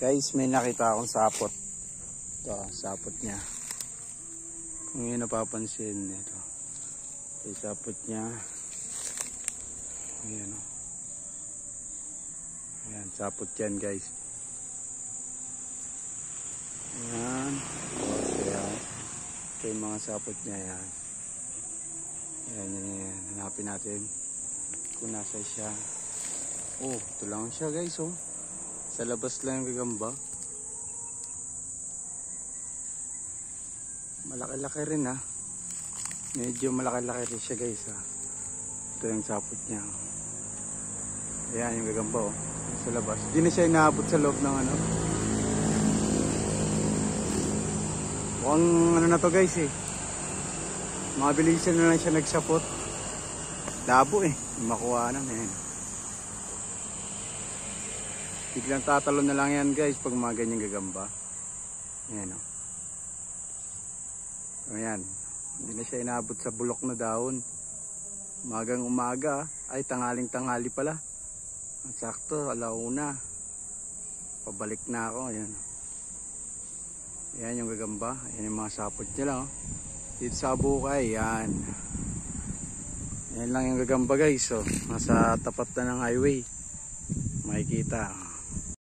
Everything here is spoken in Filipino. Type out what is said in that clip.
Guys, may nakita akong sapot. Ito, sapot niya. Kung yun napapansin, ito. Yung sapot niya. Ayan o. Ayan, sapot yan guys. Ayan. Ayan. Ito yung mga sapot niya. Ayan. Ayan, yan. Hanapin natin kung nasa siya. Oh, ito lang siya guys oh. Sa labas lang yung gagamba. Malaki-laki rin ha. Medyo malaki-laki rin siya guys ha. Ito yung sapot niya. Ayan yung gagamba oh. Sa labas. Hindi na siya inaabot sa loob ng ano. Mukhang ano na to guys eh. Mabilisan na lang siya nagsapot. Labo eh. Makuha na. Ayan. Biglang tatalon na lang yan guys pag mga ganyang gagamba. Ayan o. Ayan. Hindi na siya inaabot sa bulok na dahon. Umagang umaga. Ay tanghaling tanghali pala. Sakto. Alauna. Pabalik na ako. Ayan. Ayan yung gagamba. Ayan yung mga sapot niya lang. Dito sa bukay. Ayan. Ayan lang yung gagamba guys. So, nasa tapat na ng highway. Makikita.